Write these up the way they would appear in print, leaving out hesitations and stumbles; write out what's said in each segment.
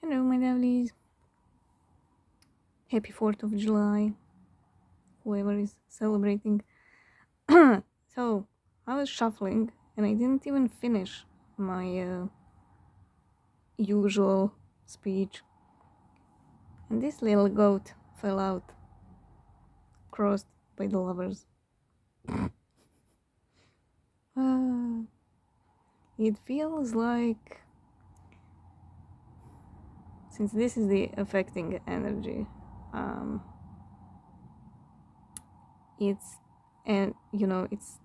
Hello, my lovelies. Happy 4th of July, whoever is celebrating. So, I was shuffling and I didn't even finish my usual speech. And this little goat fell out, crossed by the lovers. It feels like, since this is the affecting energy, it's, and it's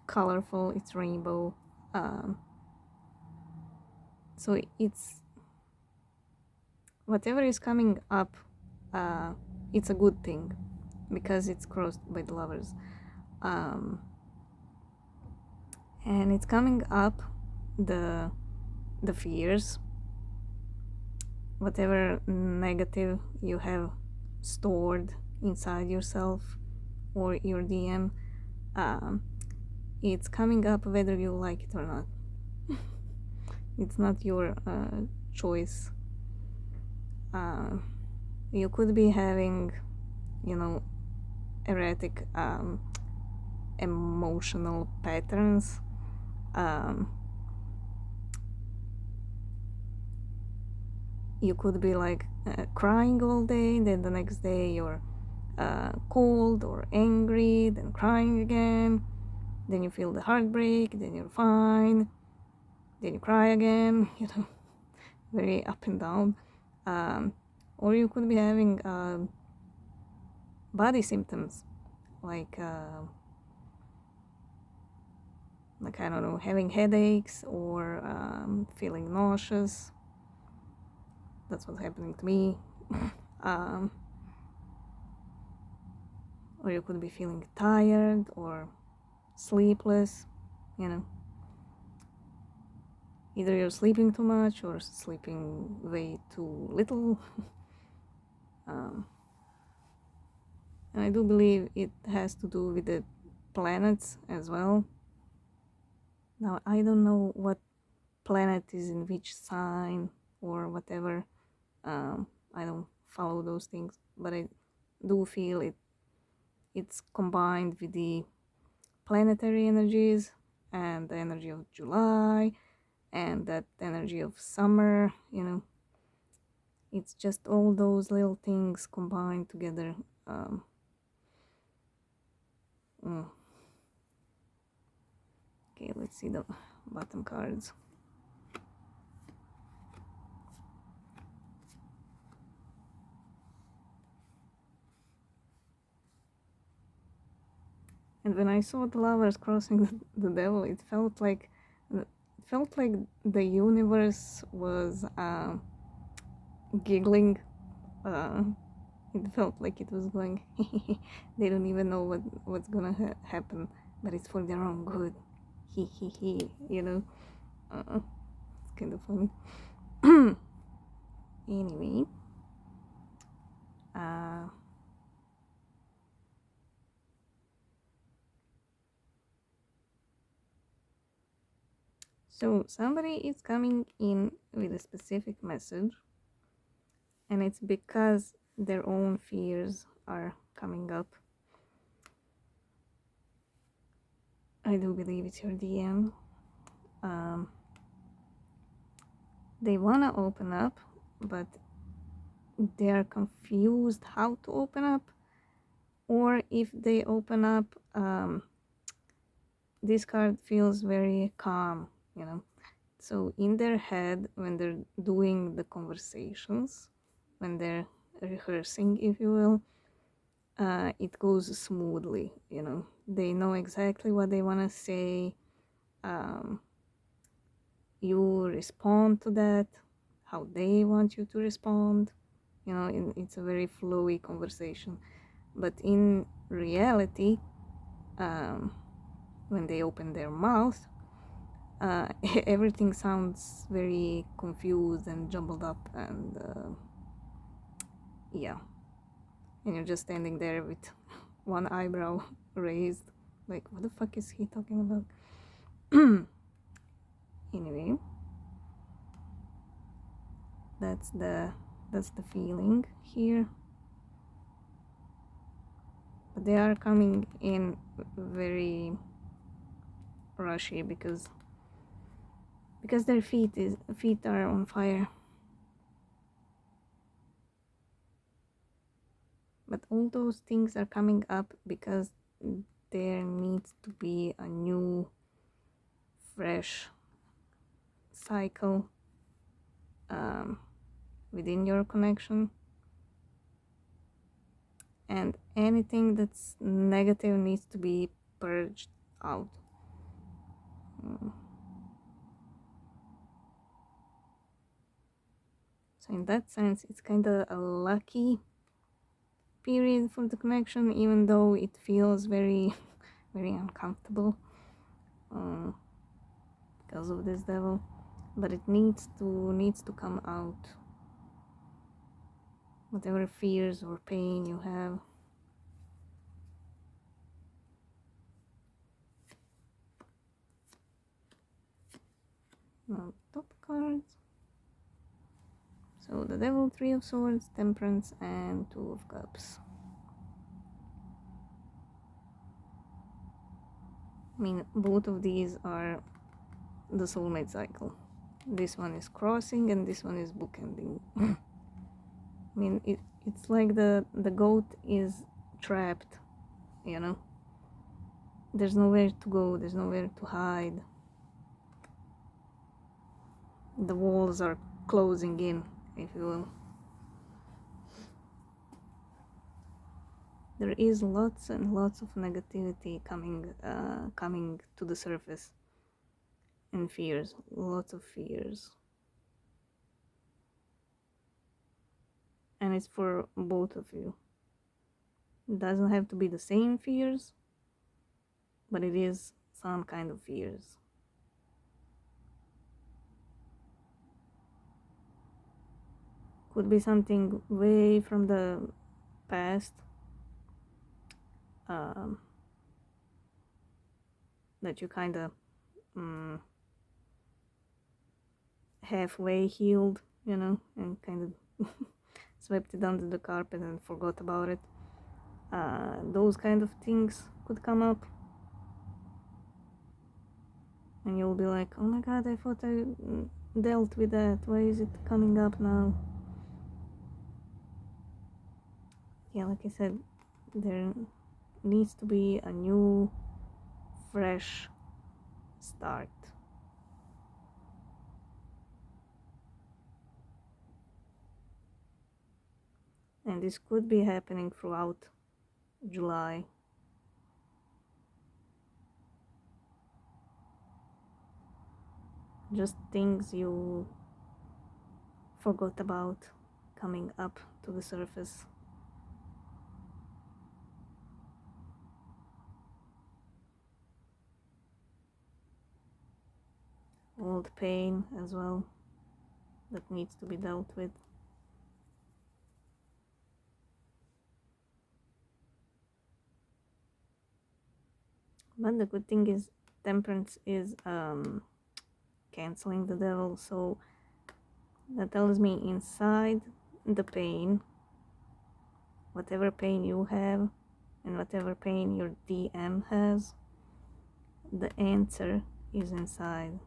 colorful, it's rainbow. So it's whatever is coming up, it's a good thing because it's crossed by the lovers, and it's coming up the fears, whatever negative you have stored inside yourself or your DM. It's coming up whether you like it or not. It's not your choice. You could be having, erratic emotional patterns. You could be like crying all day, then the next day you're cold or angry, then crying again, then you feel the heartbreak, then you're fine, then you cry again, very up and down. Or you could be having body symptoms like I don't know, having headaches or feeling nauseous. That's what's happening to me. Or you could be feeling tired or sleepless, Either you're sleeping too much or sleeping way too little. And I do believe it has to do with the planets as well. Now, I don't know what planet is in which sign or whatever. I don't follow those things, but I do feel it's combined with the planetary energies and the energy of July and that energy of summer. It's just all those little things combined together. Okay, let's see the bottom cards. And when I saw the lovers crossing the devil, it felt like the universe was giggling. It felt like it was going. They don't even know what's gonna happen, but it's for their own good. He. It's kind of funny. Anyway, so somebody is coming in with a specific message, and it's because their own fears are coming up. I do believe it's your DM. They wanna open up, but they are confused how to open up, or if they open up, this card feels very calm, So in their head, when they're doing the conversations, when they're rehearsing, if you will, it goes smoothly, They know exactly what they want to say. You respond to that how they want you to respond. It's a very flowy conversation. But in reality, when they open their mouth, everything sounds very confused and jumbled up, and yeah, and you're just standing there with one eyebrow raised, like, what the fuck is he talking about? Anyway, That's the feeling here. But they are coming in very rushy because their feet are on fire. But all those things are coming up because there needs to be a new, fresh cycle within your connection, and anything that's negative needs to be purged out. So in that sense, it's kind of a lucky period for the connection, even though it feels very very uncomfortable because of this devil, but it needs to come out. Whatever fears or pain you have. Now, top cards. So the devil, 3 of swords, temperance, and 2 of cups. I mean, both of these are the soulmate cycle. This one is crossing and this one is bookending. I mean, it's like the goat is trapped, you know. There's nowhere to go, there's nowhere to hide. The walls are closing in, if you will. There is lots and lots of negativity coming to the surface, and fears, lots of fears, and it's for both of you. It doesn't have to be the same fears, but it is some kind of fears. Could be something way from the past, that you kind of halfway healed, you know, and kind of swept it under the carpet and forgot about it. Those kind of things could come up, and you'll be like, oh my god, I thought I dealt with that, why is it coming up now? Yeah, like I said, there needs to be a new, fresh start. And this could be happening throughout July. Just things you forgot about coming up to the surface. Old pain as well that needs to be dealt with. But the good thing is temperance is canceling the devil, so that tells me inside the pain, whatever pain you have and whatever pain your DM has, the answer is inside.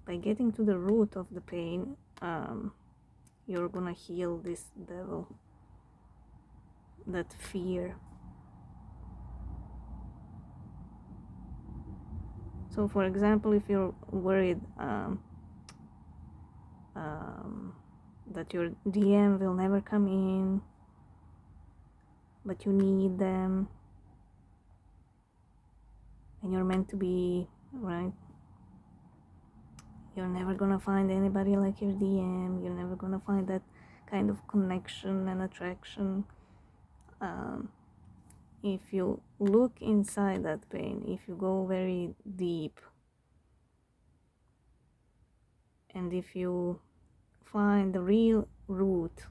By getting to the root of the pain, you're gonna heal this devil, that fear. So for example, if you're worried that your DM will never come in, but you need them, and you're meant to be, right? You're never gonna find anybody like your DM, you're never gonna find that kind of connection and attraction. If you look inside that pain, if you go very deep, and if you find the real root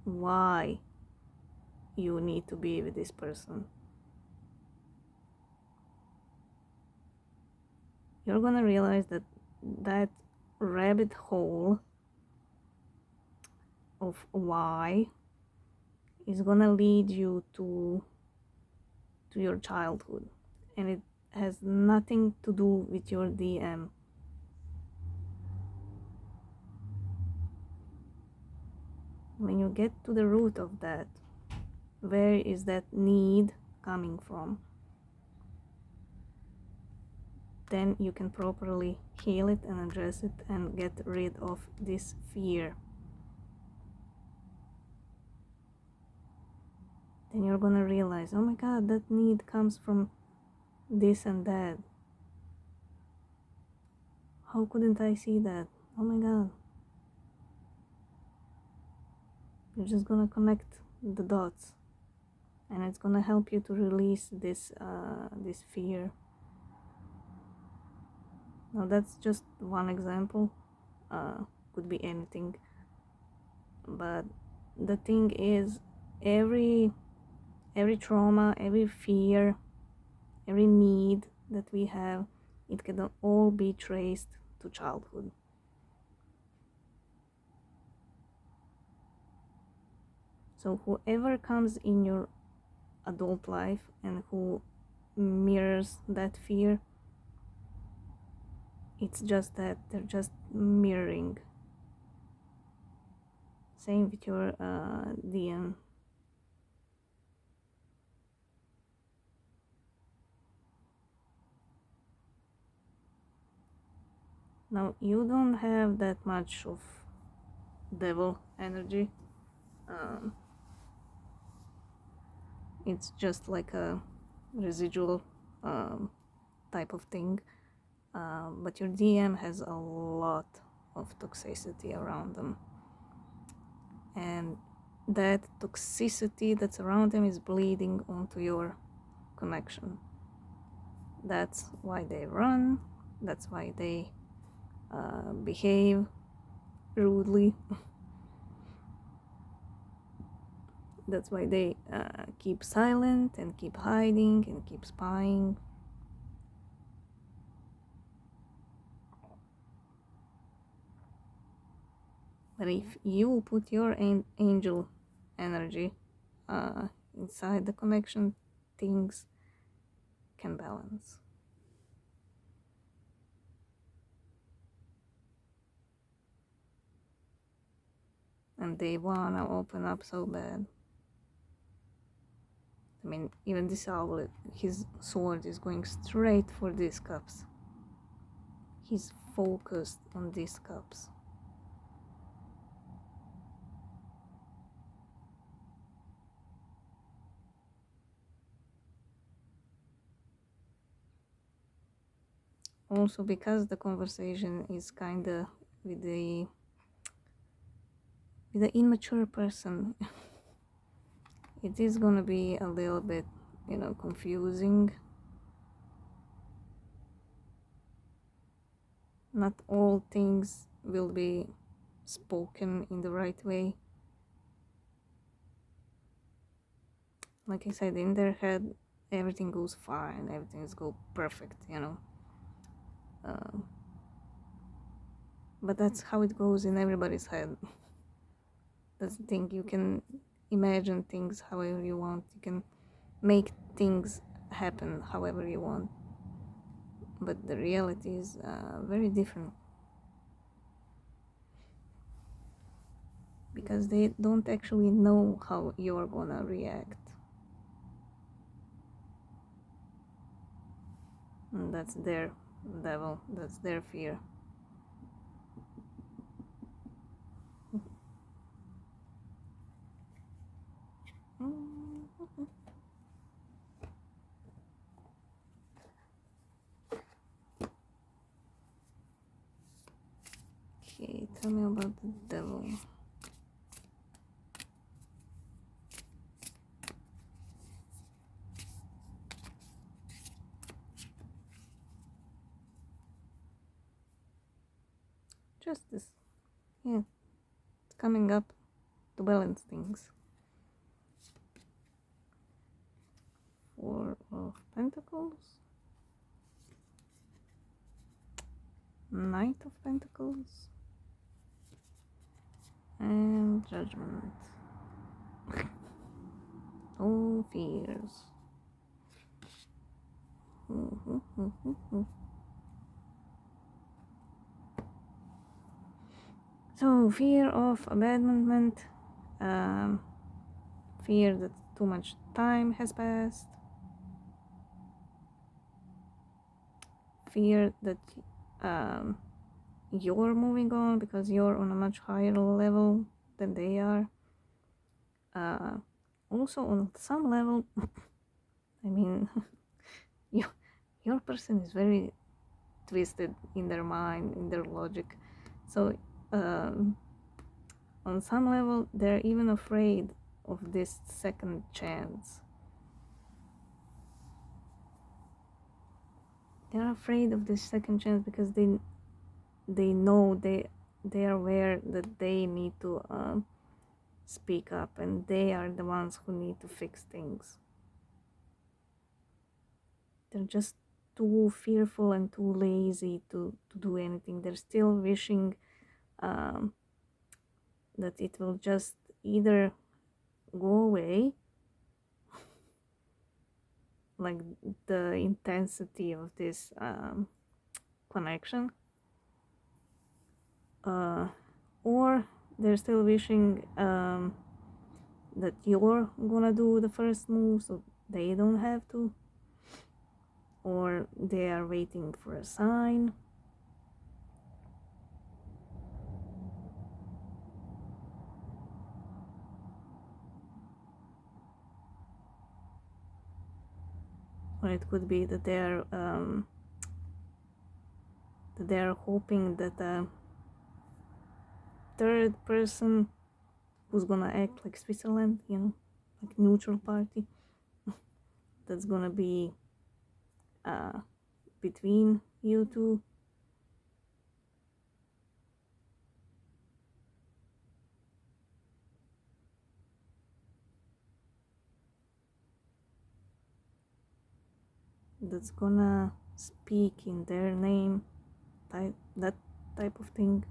why you need to be with this person, you're gonna realize that that rabbit hole of why is gonna lead you to your childhood, and it has nothing to do with your DM. When you get to the root of that, where is that need coming from, then you can properly heal it and address it and get rid of this fear. Then you're gonna realize, oh my god, that need comes from this and that. How couldn't I see that? Oh my god. You're just gonna connect the dots, and it's gonna help you to release this fear. Now that's just one example, could be anything, but the thing is, every trauma, every fear, every need that we have, it can all be traced to childhood. So whoever comes in your adult life and who mirrors that fear, it's just that they're just mirroring. Same with your DM. Now you don't have that much of devil energy. It's just like a residual type of thing. But your DM has a lot of toxicity around them. And that toxicity that's around them is bleeding onto your connection. That's why they run. That's why they behave rudely. That's why they keep silent and keep hiding and keep spying. But if you put your angel energy inside the connection, things can balance. And they wanna open up so bad. I mean, even this owl, his sword is going straight for these cups. He's focused on these cups. Also, because the conversation is kinda with the immature person, it is gonna be a little bit, confusing. Not all things will be spoken in the right way. Like I said, in their head, everything goes fine, everything's go perfect, but that's how it goes in everybody's head. That's the thing, you can imagine things however you want, you can make things happen however you want, but the reality is very different, because they don't actually know how you're gonna react, and that's their devil, that's their fear. Okay, tell me about the devil. Justice. Yeah, it's coming up to balance things. Four of Pentacles. Knight of Pentacles and Judgment. Oh, fears. So, fear of abandonment, fear that too much time has passed, fear that you're moving on because you're on a much higher level than they are. Also, on some level, I mean, your person is very twisted in their mind, in their logic. So, on some level, they're even afraid of this second chance. They're afraid of this second chance because they know they are aware that they need to speak up, and they are the ones who need to fix things. They're just too fearful and too lazy to do anything. They're still wishing that it will just either go away, like the intensity of this connection, or they're still wishing that you're gonna do the first move so they don't have to, or they are waiting for a sign. Or it could be that they're hoping that a third person who's gonna act like Switzerland, like neutral party, that's gonna be between you two. That's gonna speak in their name, that type of thing.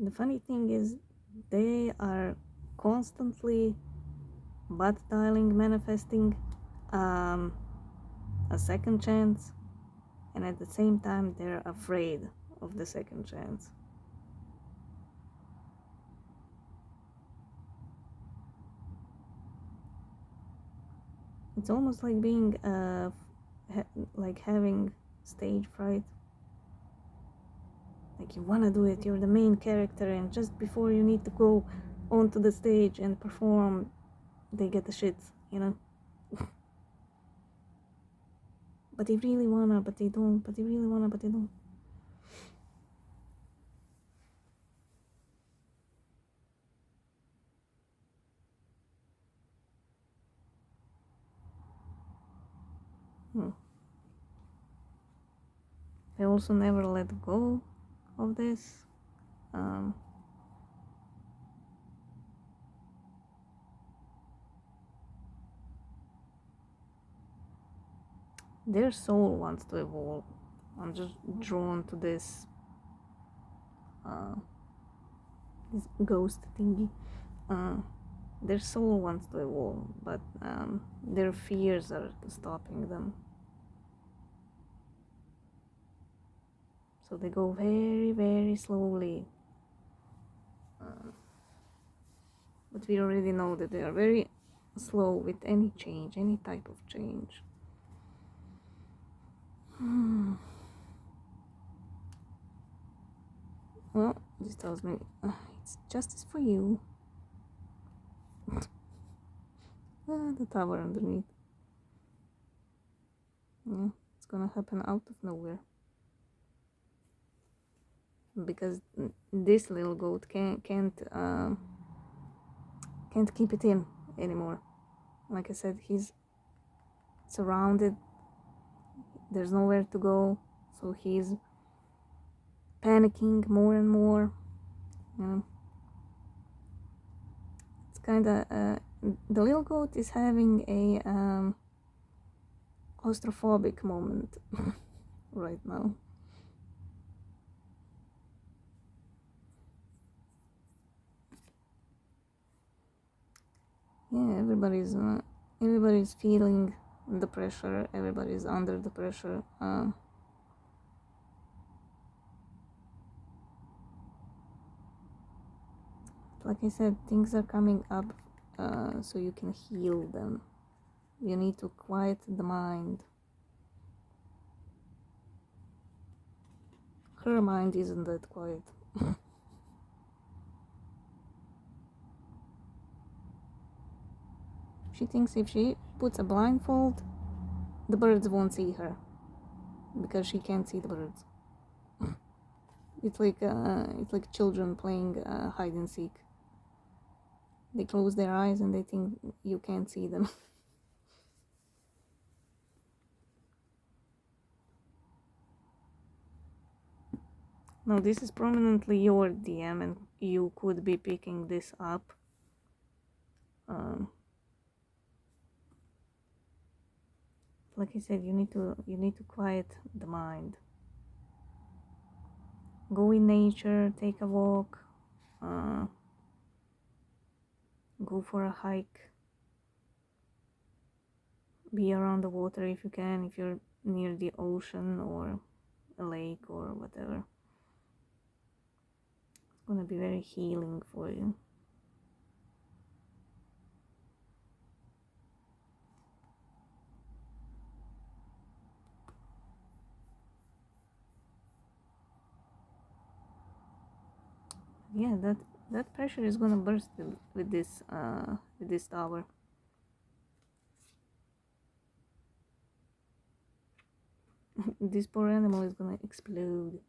The funny thing is, they are constantly butt dialing, manifesting a second chance, and at the same time, they're afraid of the second chance. It's almost like being like having stage fright. Like, you wanna do it, you're the main character, and just before you need to go onto the stage and perform, they get the shits, but they really wanna, but they don't, but they really wanna, but they don't. They also never let go of this. Their soul wants to evolve. I'm just drawn to this ghost thingy. Their soul wants to evolve, but their fears are stopping them. So they go very, very slowly. But we already know that they are very slow with any change, any type of change. Well, this tells me it's justice for you. The tower underneath. Yeah, it's gonna happen out of nowhere. Because this little goat can't keep it in anymore. Like I said, he's surrounded. There's nowhere to go, so he's panicking more and more. It's kind of the little goat is having a claustrophobic moment right now. Yeah, everybody's feeling the pressure. Everybody's under the pressure. Like I said, things are coming up, so you can heal them. You need to quiet the mind. Her mind isn't that quiet. She thinks if she puts a blindfold, the birds won't see her because she can't see the birds. It's like children playing hide and seek. They close their eyes and they think you can't see them. Now this is prominently your DM, and you could be picking this up. Like I said, you need to quiet the mind. Go in nature, take a walk, go for a hike, be around the water if you can, if you're near the ocean or a lake or whatever. It's gonna be very healing for you. Yeah, that pressure is gonna burst with this tower. This poor animal is gonna explode.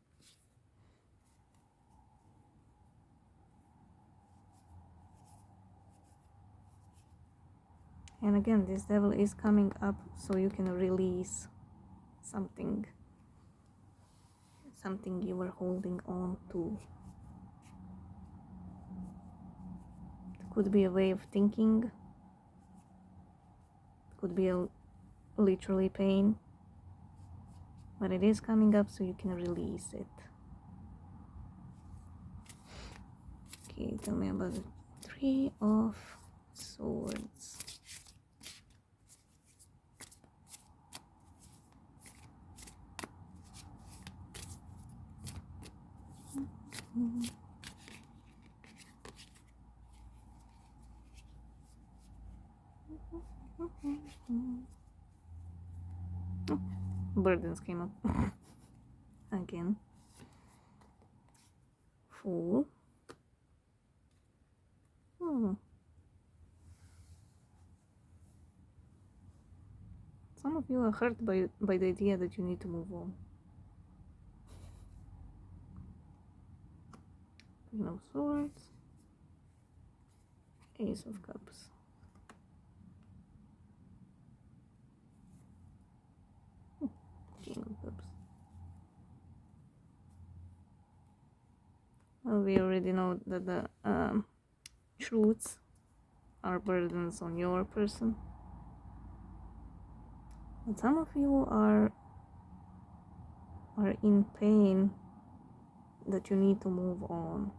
And again, this devil is coming up so you can release something you were holding on to. It could be a way of thinking. It could be a literally pain. But it is coming up so you can release it. Okay, tell me about the Three of Swords. Burdens came up again. Fool. Some of you are hurt by the idea that you need to move on. Queen of Swords. Ace of Cups. King of Cups. Well, we already know that the truths are burdens on your person. But some of you are in pain that you need to move on.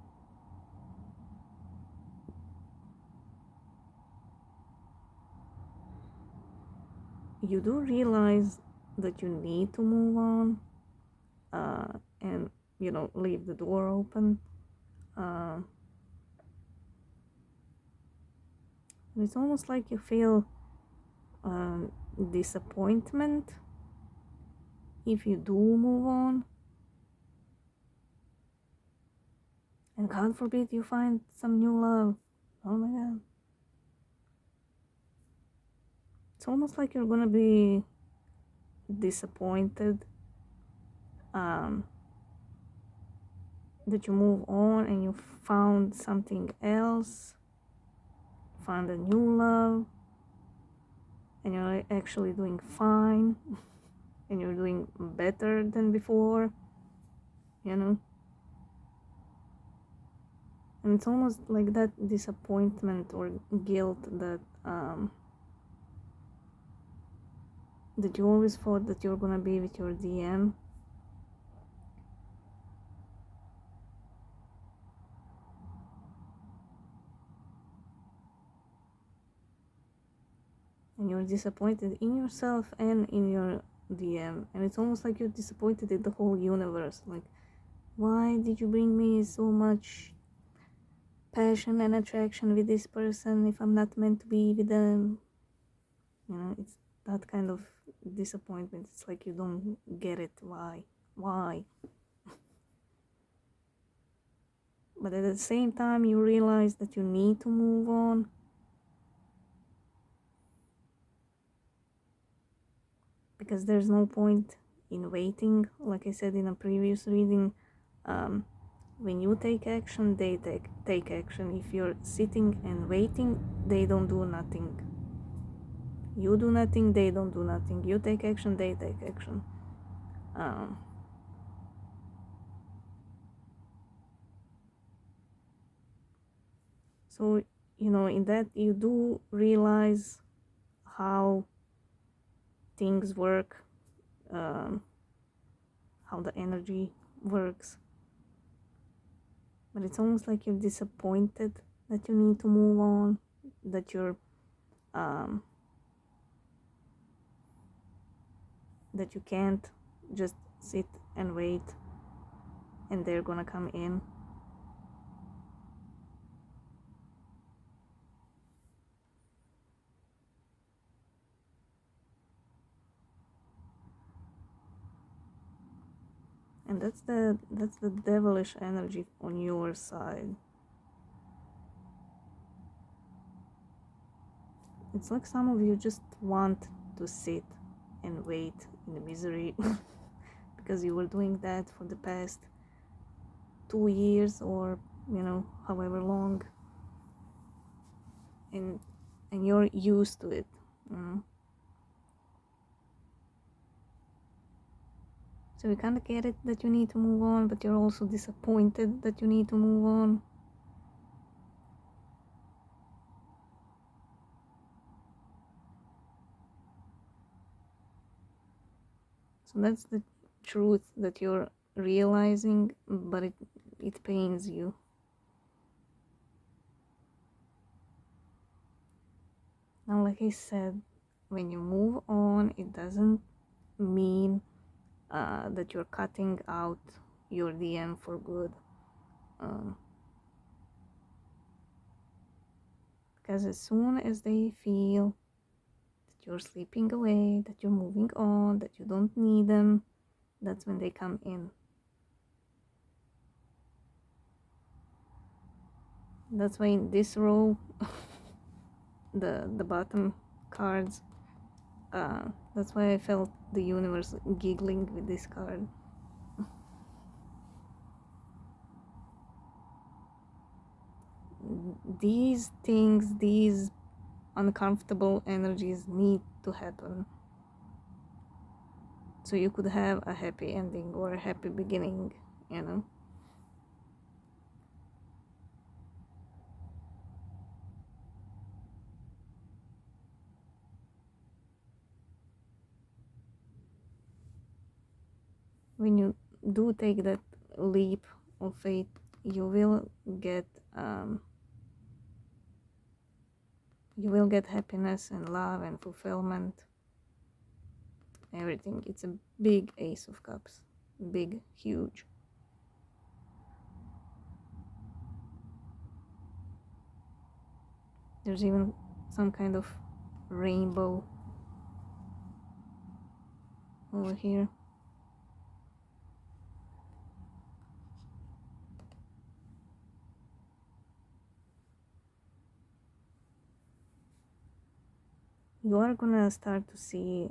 You do realize that you need to move on, and leave the door open. It's almost like you feel disappointment if you do move on, and God forbid you find some new love. Oh my God, it's almost like you're gonna be disappointed that you move on and you found something else, found a new love, and you're actually doing fine and you're doing better than before. And it's almost like that disappointment or guilt that you always thought that you're gonna be with your DM. And you're disappointed in yourself and in your DM. And it's almost like you're disappointed in the whole universe. Like, why did you bring me so much passion and attraction with this person if I'm not meant to be with them? You know, it's that kind of disappointment. It's like you don't get it. Why? But at the same time, you realize that you need to move on. Because there's no point in waiting. Like I said in a previous reading, when you take action, they take action. If you're sitting and waiting, they don't do nothing. You do nothing, they don't do nothing. You take action, they take action. So, in that you do realize how things work, how the energy works. But it's almost like you're disappointed that you need to move on, that you're that you can't just sit and wait and they're gonna come in. And that's the devilish energy on your side. It's like some of you just want to sit and wait in the misery because you were doing that for the past 2 years or however long, and you're used to it. So you kind of get it that you need to move on, but you're also disappointed that you need to move on. So that's the truth that you're realizing, but it pains you. Now, like I said, when you move on, it doesn't mean that you're cutting out your DM for good. Because as soon as they feel that you're slipping away, that you're moving on, that you don't need them, that's when they come in. That's why in this row, the bottom cards, that's why I felt the universe giggling with this card. These things, these uncomfortable energies need to happen so you could have a happy ending or a happy beginning. When you do take that leap of faith, you will get happiness and love and fulfillment, everything. It's a big Ace of Cups, big, huge. There's even some kind of rainbow over here. You are gonna start to see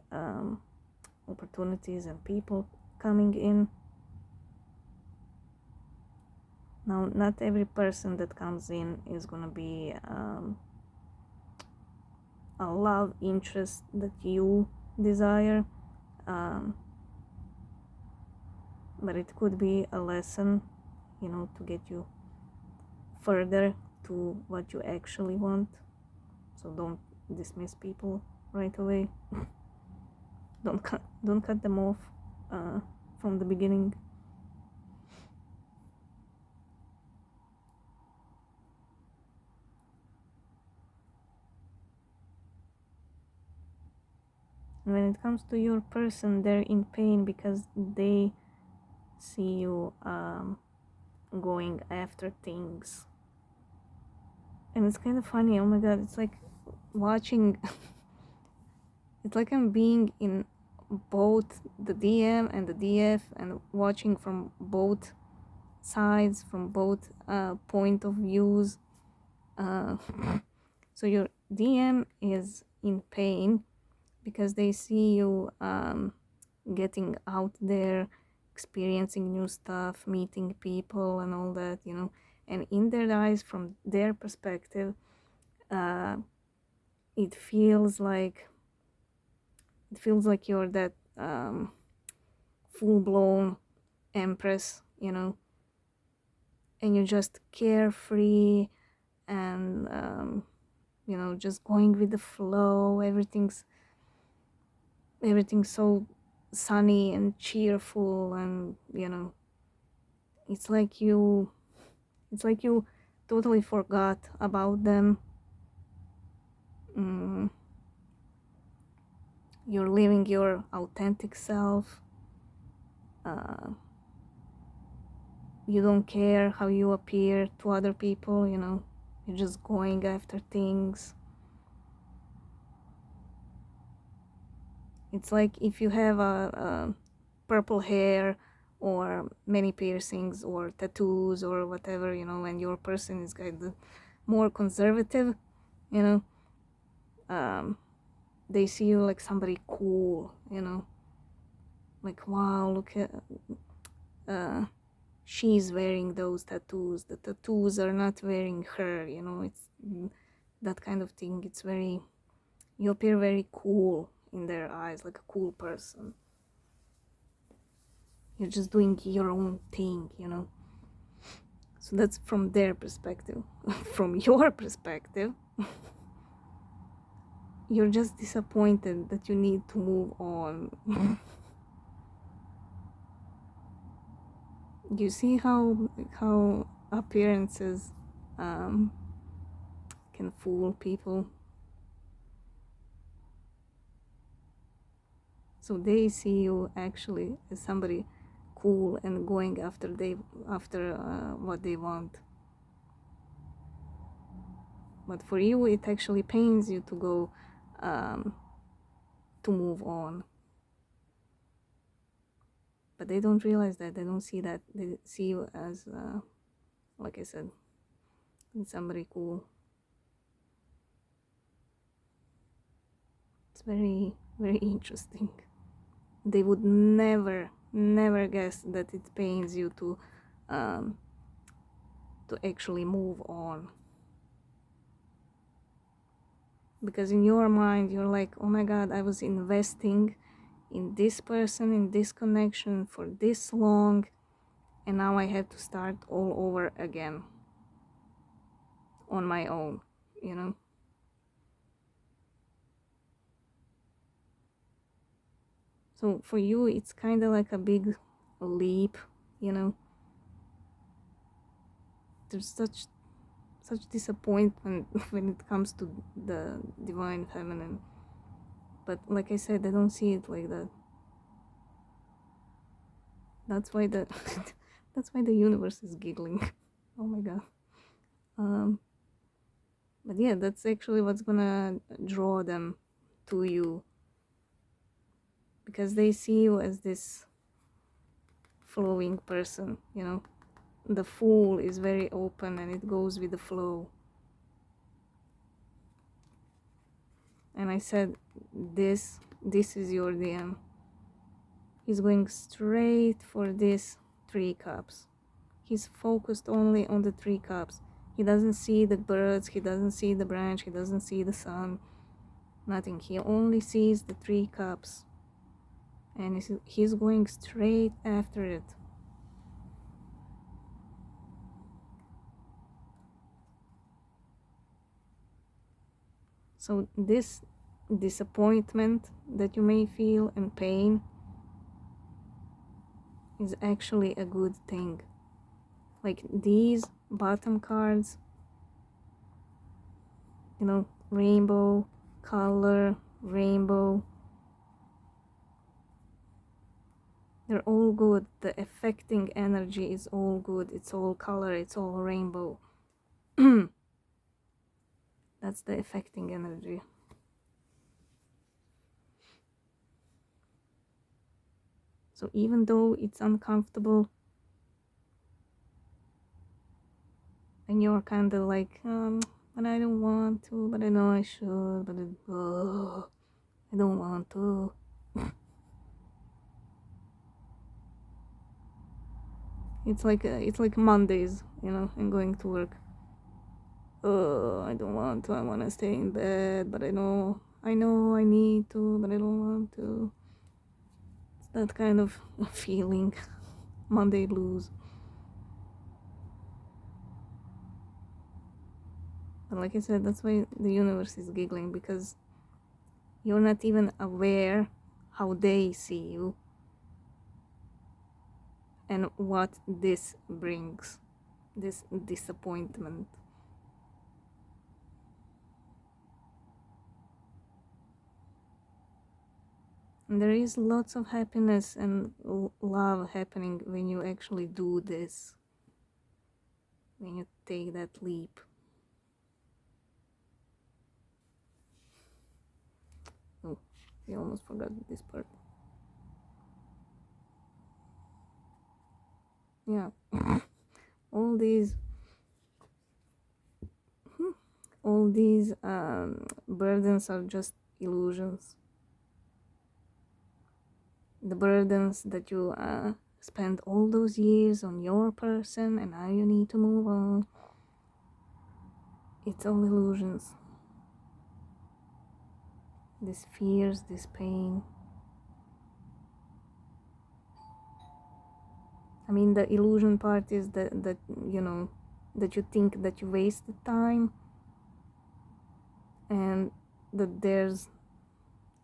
opportunities and people coming in. Now, not every person that comes in is gonna be a love interest that you desire, but it could be a lesson, to get you further to what you actually want. So don't dismiss people right away. Don't cut them off from the beginning. And when it comes to your person, they're in pain because they see you going after things. And it's kind of funny. Oh my god, it's like watching it's like I'm being in both the DM and the DF and watching from both sides, from both point of views. So your DM is in pain because they see you getting out there, experiencing new stuff, meeting people and all that, you know. And in their eyes, from their perspective, it feels like you're that full-blown empress, you know, and you're just carefree and you know, just going with the flow. Everything's so sunny and cheerful, and you know, it's like you totally forgot about them. You're living your authentic self. You don't care how you appear to other people, you know, you're just going after things. It's like if you have a purple hair or many piercings or tattoos or whatever, you know, and your person is kind of more conservative, you know, they see you like somebody cool, you know, like, wow, look at she's wearing those tattoos, the tattoos are not wearing her, you know. It's that kind of thing. It's very, you appear very cool in their eyes, like a cool person. You're just doing your own thing, you know. So that's from their perspective. From your perspective, you're just disappointed that you need to move on. You see how appearances can fool people. So they see you actually as somebody cool and going after what they want. But for you, it actually pains you to go to move on. But they don't realize that. They don't see that. They see you as, like I said, somebody cool. It's very, very interesting. They would never guess that it pains you to actually move on. Because in your mind, you're like, oh my god, I was investing in this person, in this connection for this long, and now I have to start all over again on my own, you know. So for you, it's kind of like a big leap, you know. There's such disappointment when it comes to the divine feminine. But like I said, they don't see it like that. That's why the that's why the universe is giggling. Oh my god. But yeah, that's actually what's gonna draw them to you, because they see you as this flowing person, you know. The Fool is very open and it goes with the flow. And I said, this is your DM. He's going straight for this 3 cups. He's focused only on the 3 cups. He doesn't see the birds, he doesn't see the branch, he doesn't see the sun, nothing. He only sees the 3 cups. And he's going straight after it. So this disappointment that you may feel and pain is actually a good thing. Like these bottom cards, you know, rainbow, color, rainbow, they're all good. The affecting energy is all good. It's all color, it's all rainbow. That's the affecting energy. So even though it's uncomfortable and you're kind of like, but I don't want to, but I know I should, but I don't want to. It's like Mondays, you know, and going to work. Oh, I don't want to. I want to stay in bed, but I know I need to, but I don't want to. It's that kind of feeling, Monday blues. But like I said, that's why the universe is giggling, because you're not even aware how they see you and what this brings, this disappointment. And there is lots of happiness and love happening when you actually do this, when you take that leap. Oh, we almost forgot this part. Yeah. all these burdens are just illusions. The burdens that you spend all those years on your person, and now you need to move on. It's all illusions. These fears, this pain. I mean, the illusion part is that you know, that you think that you wasted time and that there's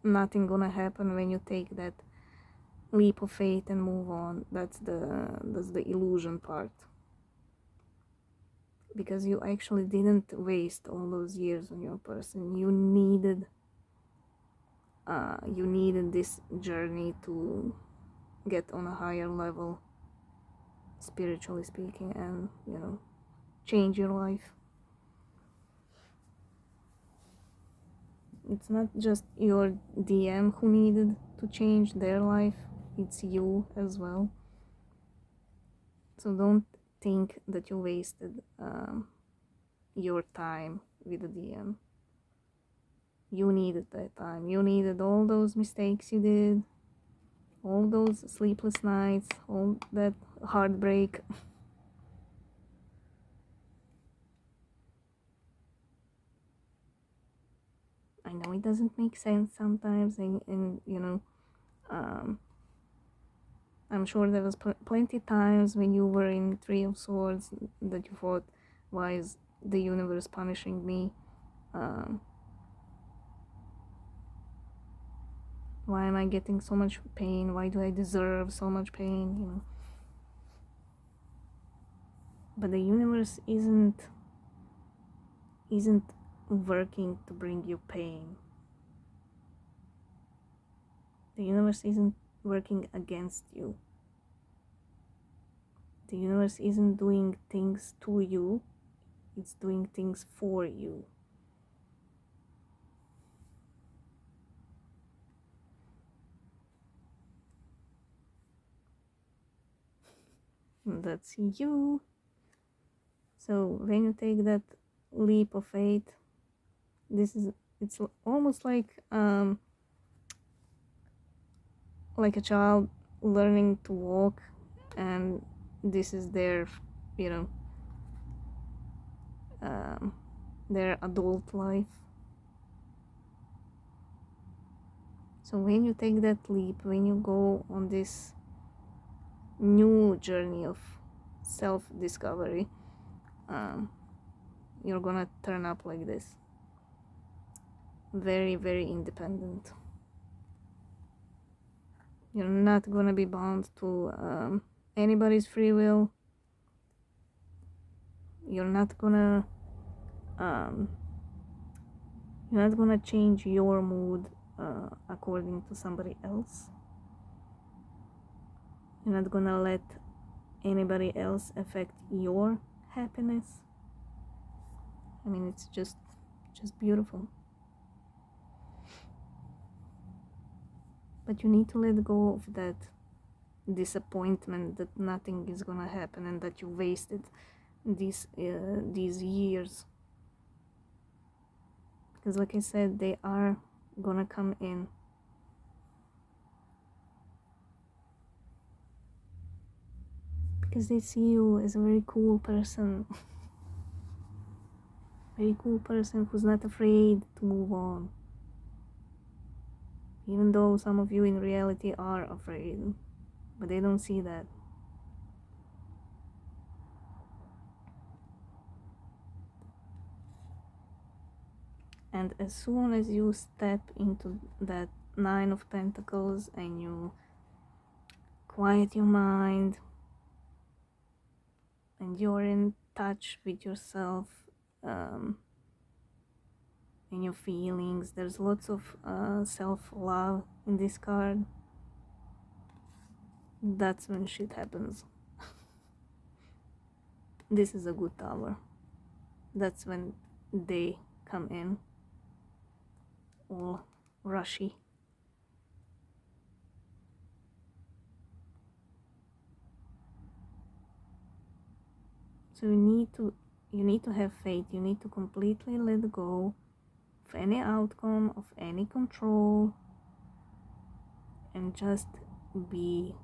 nothing gonna happen when you take that leap of faith and move on. That's the illusion part, because you actually didn't waste all those years on your person. You needed this journey to get on a higher level, spiritually speaking, and you know, change your life. It's not just your DM who needed to change their life, it's you as well. So don't think that you wasted your time with the DM. You needed that time. You needed all those mistakes you did, all those sleepless nights, all that heartbreak. I know it doesn't make sense sometimes, and you know, I'm sure there was plenty times when you were in Three of Swords that you thought, why is the universe punishing me? Why am I getting so much pain? Why do I deserve so much pain? You know. But the universe isn't working to bring you pain. The universe isn't working against you. The universe isn't doing things to you, it's doing things for you. And that's you. So when you take that leap of faith, it's almost like a child learning to walk, and this is their, you know, their adult life. So when you take that leap, when you go on this new journey of self-discovery, you're gonna turn up like this. very, very independent. You're not gonna be bound to anybody's free will. You're not gonna um, you're not gonna change your mood according to somebody else. You're not gonna let anybody else affect your happiness. I mean, it's just beautiful. But you need to let go of that disappointment that nothing is gonna happen and that you wasted these years, because like I said, they are gonna come in. Because they see you as a very cool person. Very cool person who's not afraid to move on, even though some of you in reality are afraid, but they don't see that. And as soon as you step into that Nine of Pentacles and you quiet your mind and you're in touch with yourself and your feelings, there's lots of self-love in this card, that's when shit happens. This is a good tower. That's when they come in all rushy. So you need to have faith. You need to completely let go of any outcome, of any control, and just be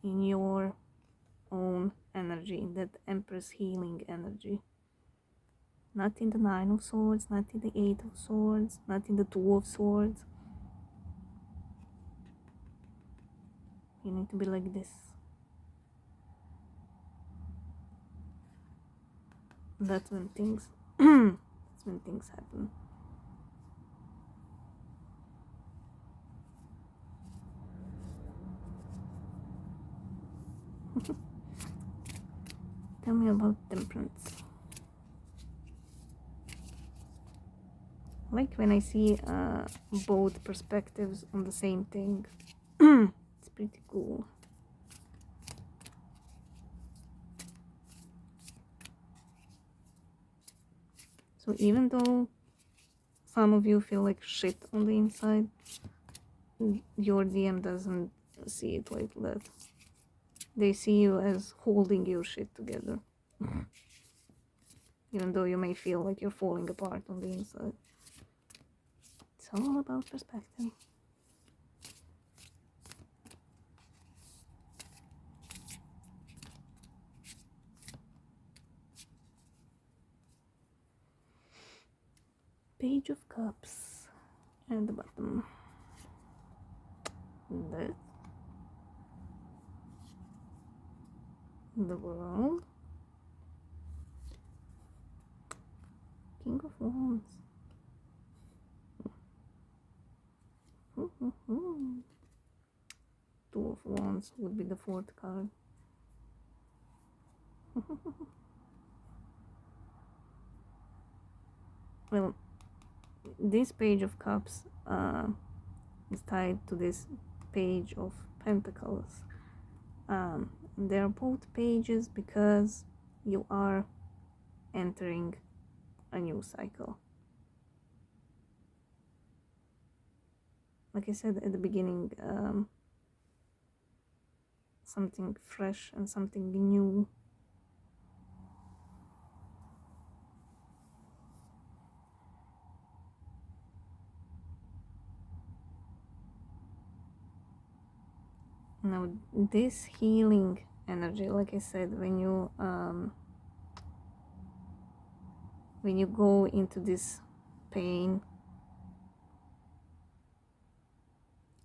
in your own energy, in that Empress healing energy. Not in the Nine of Swords, not in the Eight of Swords, not in the Two of Swords. You need to be like this. That's when things happen. Tell me about Temperance. I like when I see both perspectives on the same thing. It's pretty cool. So even though some of you feel like shit on the inside, your DM doesn't see it like that. They see you as holding your shit together. Even though you may feel like you're falling apart on the inside. It's all about perspective. Page of Cups at the bottom. That. The World. King of Wands. Two of Wands would be the fourth card. Well, this Page of Cups is tied to this Page of Pentacles. They're both pages because you are entering a new cycle. Like I said at the beginning, something fresh and something new. Now this healing energy, like I said, when you go into this pain,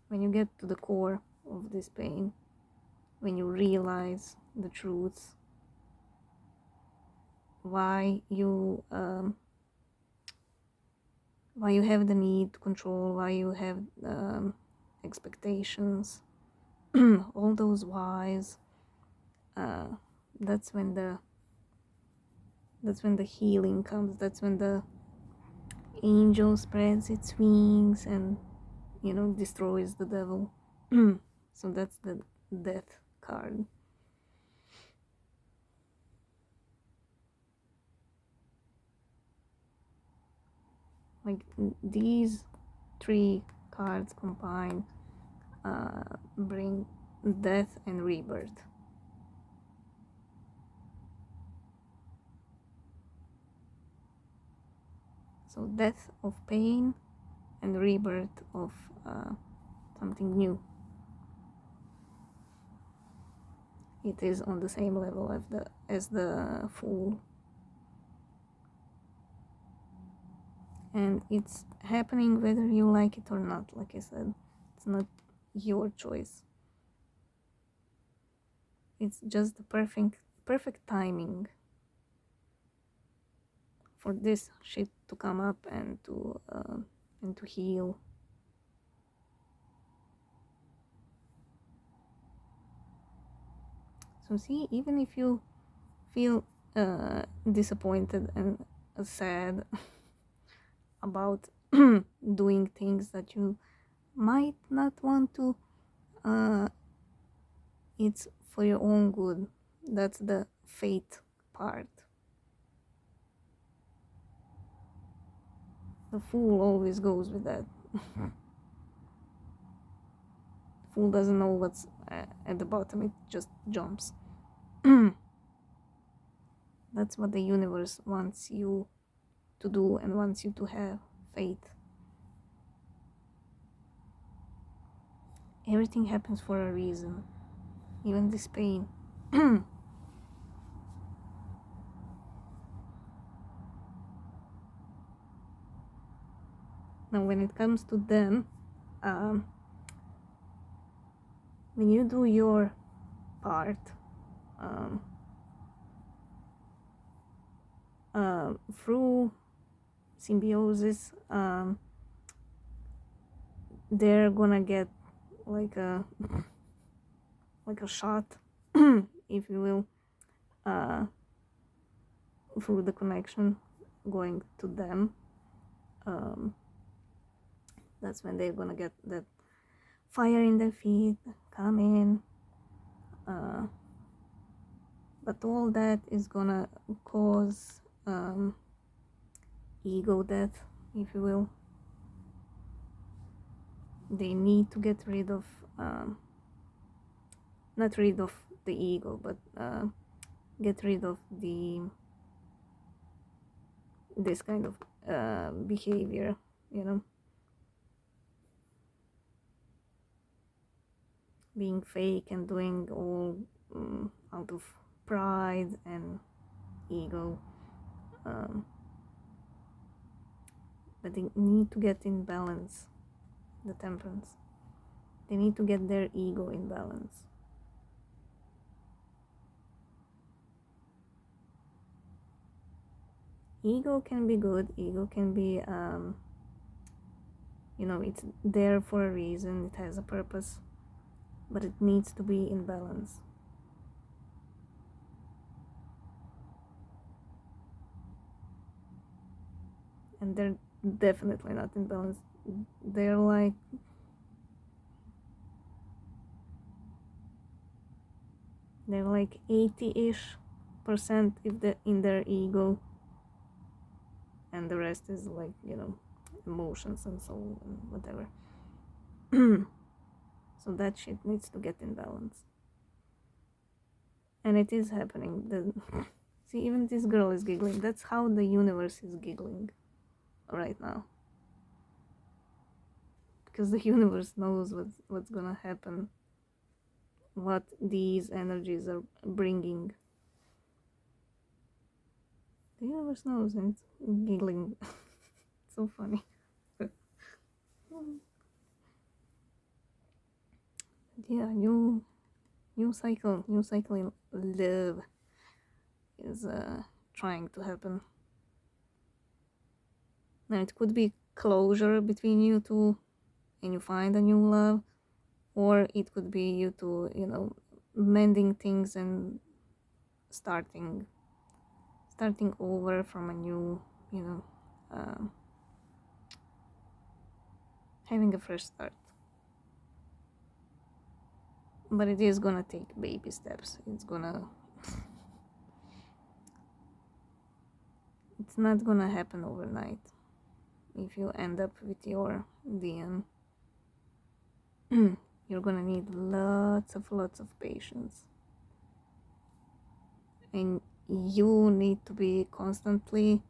when you get to the core of this pain, when you realize the truths, why you why you have the need to control, why you have expectations, all those whys. That's when the healing comes. That's when the angel spreads its wings and destroys the devil. So that's the death card. Like these three cards combined bring death and rebirth. So death of pain and rebirth of something new. It is on the same level as the Fool. And it's happening whether you like it or not. Like I said, it's not your choice. It's just the perfect timing for this shit to come up and to heal. So see, even if you feel disappointed and sad about doing things that you might not want to, it's for your own good. That's the fate part. The Fool always goes with that. Fool doesn't know what's at the bottom, it just jumps. That's what the universe wants you to do and wants you to have faith. Everything happens for a reason, even this pain. Now, when it comes to them, when you do your part, through symbiosis, they're gonna get like a shot, if you will, through the connection going to them. That's when they're gonna get that fire in their feet, come in. But all that is gonna cause ego death, if you will. They need to get rid of, not rid of the ego, but get rid of this kind of behavior, being fake and doing all out of pride and ego. But they need to get in balance, the Temperance. They need to get their ego in balance. Ego can be good, ego can be, it's there for a reason, it has a purpose, but it needs to be in balance. And they're definitely not in balance. They're like they're like 80-ish% in their ego, and the rest is like, emotions and soul and whatever. So that shit needs to get in balance. And it is happening. See, even this girl is giggling. That's how the universe is giggling right now. Because the universe knows what's gonna happen, what these energies are bringing. The universe knows, and it's giggling. So funny. Yeah, new cycle in love is trying to happen. Now it could be closure between you two and you find a new love, or it could be you two, mending things and starting over from a new, you know, um, having a fresh start. But it is gonna take baby steps. It's not gonna happen overnight. If you end up with your DM, you're gonna need lots of patience, and you need to be constantly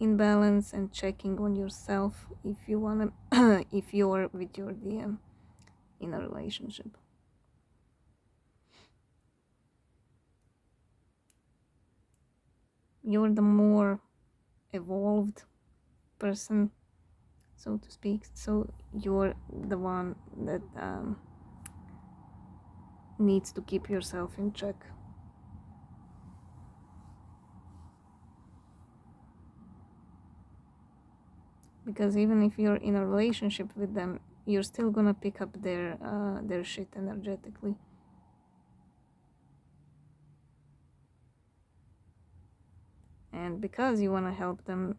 in balance and checking on yourself if you wanna if you're with your DM in a relationship. You're the more evolved person, so to speak, so you're the one that needs to keep yourself in check. Because even if you're in a relationship with them, you're still gonna pick up their shit energetically. And because you want to help them,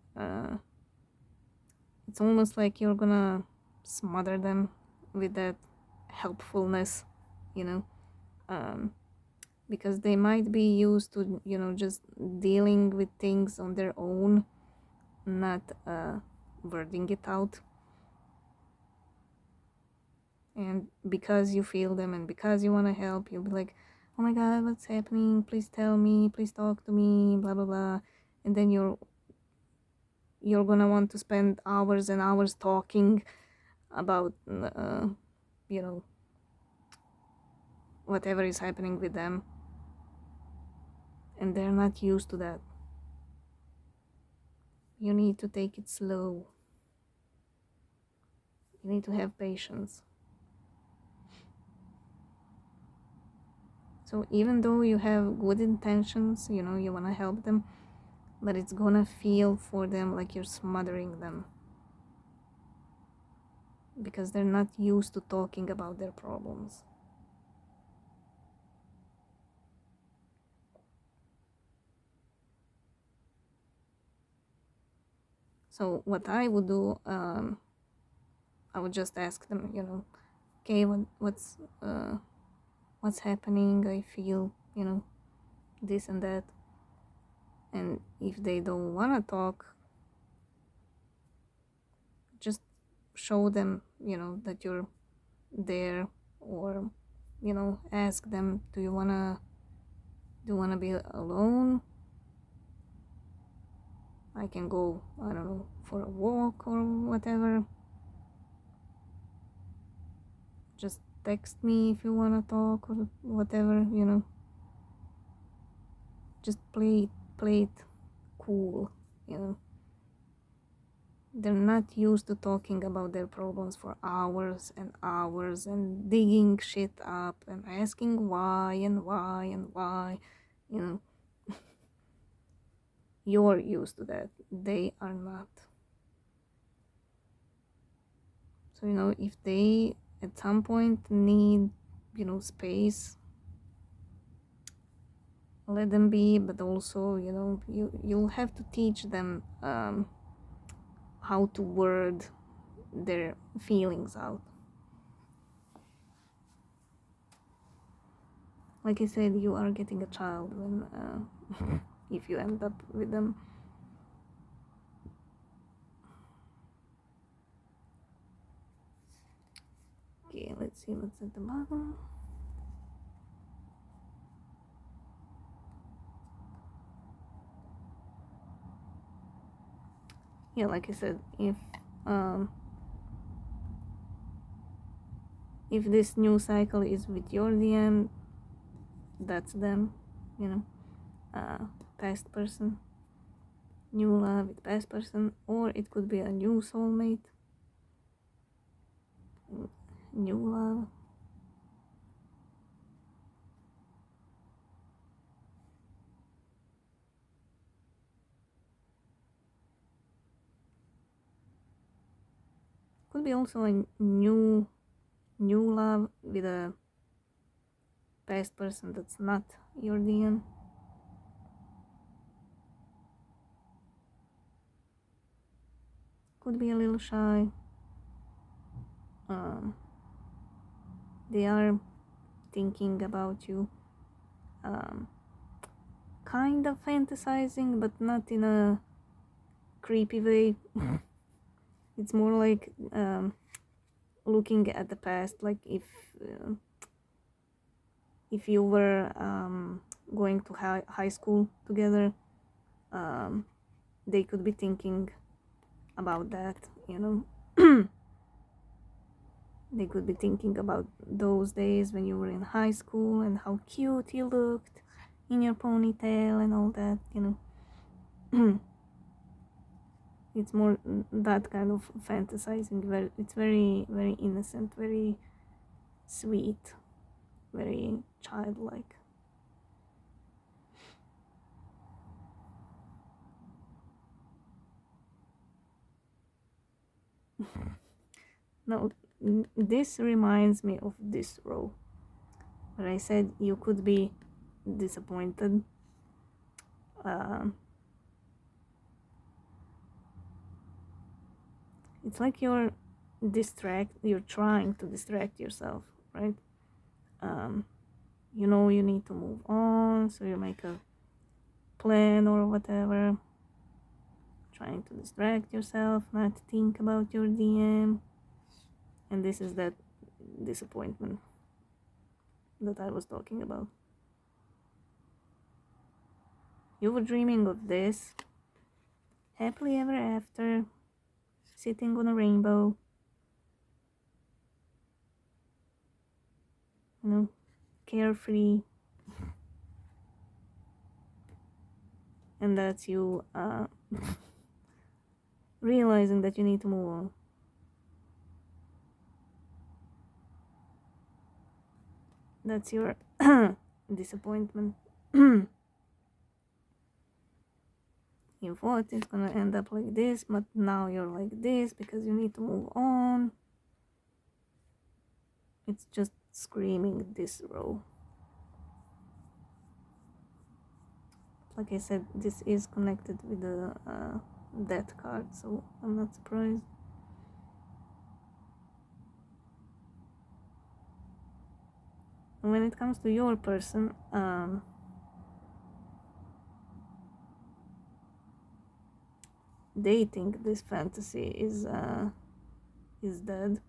it's almost like you're gonna smother them with that helpfulness, you know, um, because they might be used to, just dealing with things on their own, not wording it out. And because you feel them and because you want to help, you'll be like, oh my god, what's happening, please tell me, please talk to me, blah blah blah. And then you're gonna want to spend hours and hours talking about you know whatever is happening with them, and they're not used to that. You need to take it slow. You need to have patience. So even though you have good intentions, you want to help them, but it's gonna feel for them like you're smothering them, because they're not used to talking about their problems. So what I would do, I would just ask them, okay, what's happening? I feel, this and that. And if they don't want to talk, just show them, that you're there, or, ask them, do you wanna be alone? I can go, I don't know, for a walk or whatever. Just text me if you wanna talk or whatever, Just play it cool, you know. They're not used to talking about their problems for hours and hours and digging shit up and asking why and why and why, you know. You're used to that. They are not. So, if they at some point need, space, let them be, but also, you'll have to teach them how to word their feelings out. Like I said, you are getting a child when if you end up with them. Okay, let's see what's at the bottom. Yeah, like I said, if this new cycle is with your DM, that's them, you know, past person, new love with past person, or it could be a new soulmate, new love. could be also a new love with a past person that's not your DM. Could be a little shy. They are thinking about you, kind of fantasizing, but not in a creepy way. It's more like looking at the past, like if you were going to high school together, they could be thinking about that, you know. They could be thinking about those days when you were in high school and how cute you looked in your ponytail and all that, you know. It's more that kind of fantasizing. It's very, very innocent, very sweet, very childlike. Now, this reminds me of this row where I said you could be disappointed. It's like you're trying to distract yourself, right? You know you need to move on, so you make a plan or whatever, trying to distract yourself, not think about your DM. And this is that disappointment that I was talking about. You were dreaming of this happily ever after, sitting on a rainbow, you know, carefree. And that's you realizing that you need to move on. That's your disappointment. You thought it's gonna end up like this, but now you're like this because you need to move on. It's just screaming this row. Like I said, this is connected with the death card, so I'm not surprised. And when it comes to your person, they think this fantasy is dead.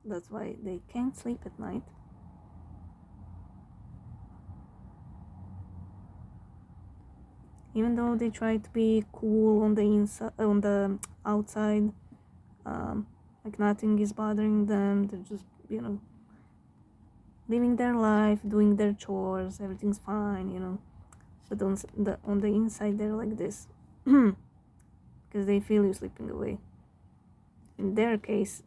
That's why they can't sleep at night. Even though they try to be cool on the inside, on the outside, like nothing is bothering them. They're just, you know, living their life, doing their chores. Everything's fine, you know. But on the inside, they're like this, because they feel you slipping away. In their case,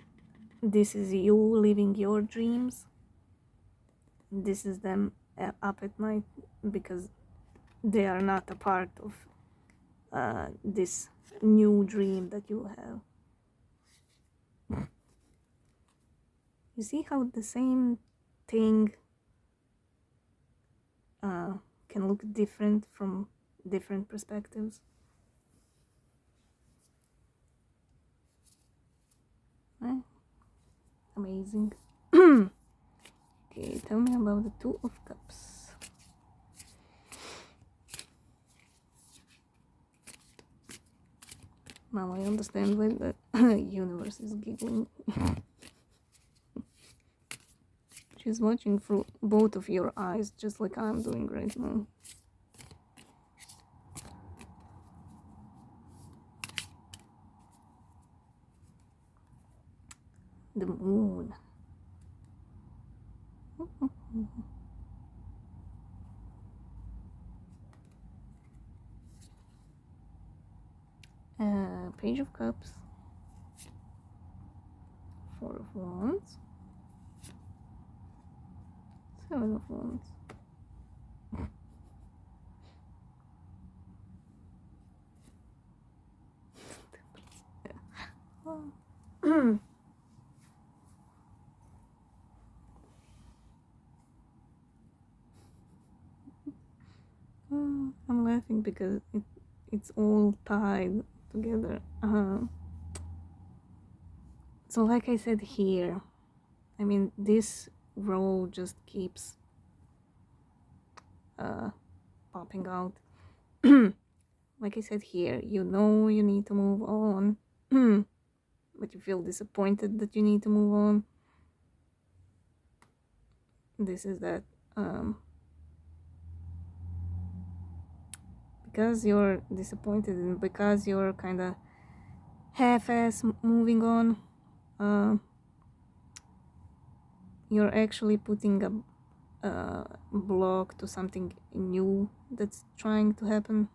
this is you living your dreams. This is them up at night because they are not a part of this new dream that you have. You see how the same thing can look different from different perspectives? Eh? Amazing. Okay, tell me about the Two of Cups. Now I understand why the universe is giggling. She's watching through both of your eyes, just like I'm doing right now. The moon. Page of Cups. Four of Wands. Seven of Wands. because it's all tied together. So like I said here, I mean, this row just keeps popping out. Like I said here, you know you need to move on, but you feel disappointed that you need to move on. This is that. Because you're disappointed and because you're kind of half-ass moving on, you're actually putting a block to something new that's trying to happen,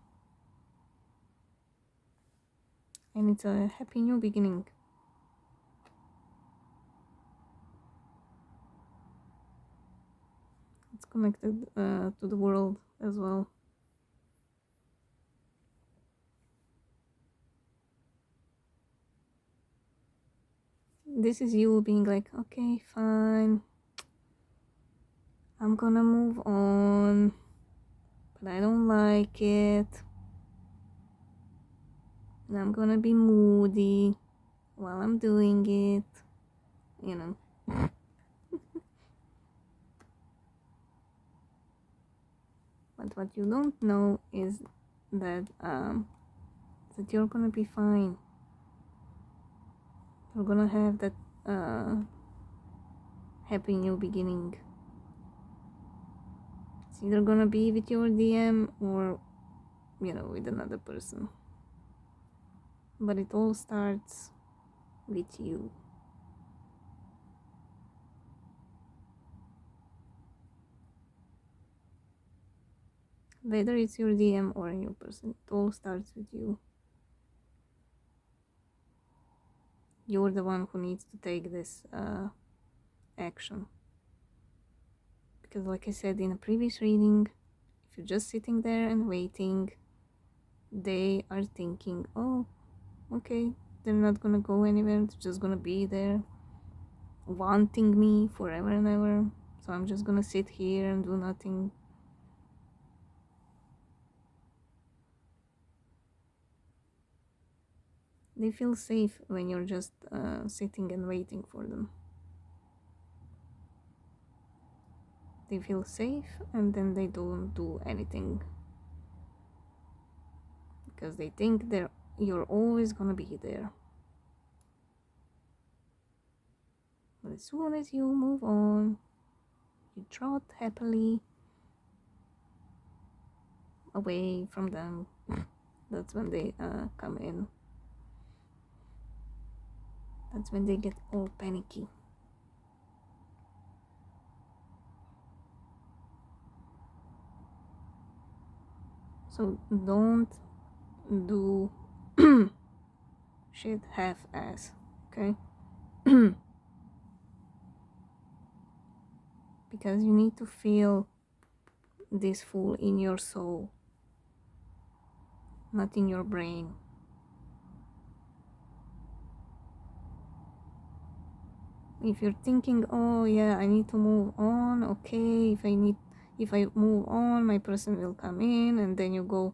and it's a happy new beginning. It's connected to the world as well. This is you being like, okay, fine, I'm gonna move on, but I don't like it, and I'm gonna be moody while I'm doing it, you know. But what you don't know is that that you're gonna be fine. You're gonna have that happy new beginning. It's either gonna be with your DM or, you know, with another person. But it all starts with you. Whether it's your DM or a new person, it all starts with you. You're the one who needs to take this action. Because like I said in a previous reading, if you're just sitting there and waiting, they are thinking, oh, okay, they're not gonna go anywhere, they're just gonna be there wanting me forever and ever, so I'm just gonna sit here and do nothing. They feel safe when you're just sitting and waiting for them. They feel safe and then they don't do anything because they think you're always gonna be there. But as soon as you move on, you trot happily away from them. That's when they come in. That's when they get all panicky. So don't do shit half-ass, okay? Because you need to feel this full in your soul, not in your brain. If you're thinking, oh yeah, I need to move on, okay, if I move on, my person will come in, and then you go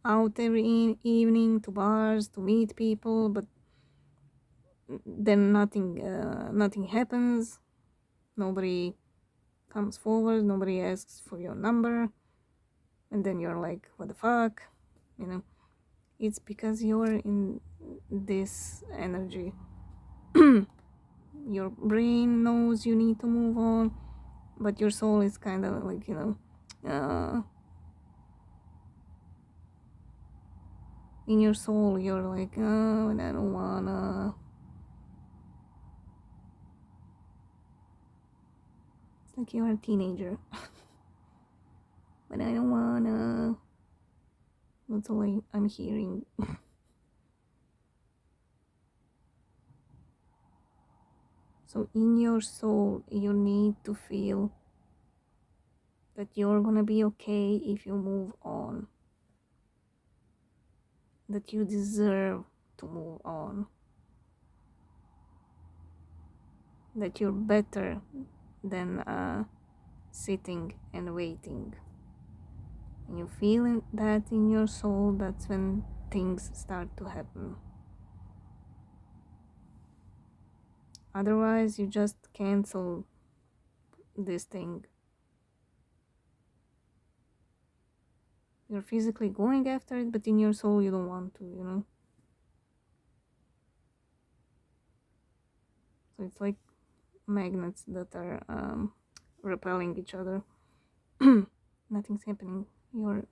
out every evening to bars to meet people, but then nothing happens. Nobody comes forward, nobody asks for your number, and then you're like, what the fuck, you know. It's because you're in this energy. Your brain knows you need to move on, but your soul is kind of like, you know, in your soul you're like, oh, I don't wanna. It's like you're a teenager. But I don't wanna. That's all I'm hearing. So in your soul you need to feel that you're gonna be okay if you move on, that you deserve to move on, that you're better than sitting and waiting. and you feel that in your soul, that's when things start to happen. Otherwise, you just cancel this thing. You're physically going after it, but in your soul, you don't want to, you know? So it's like magnets that are repelling each other. Nothing's happening. You're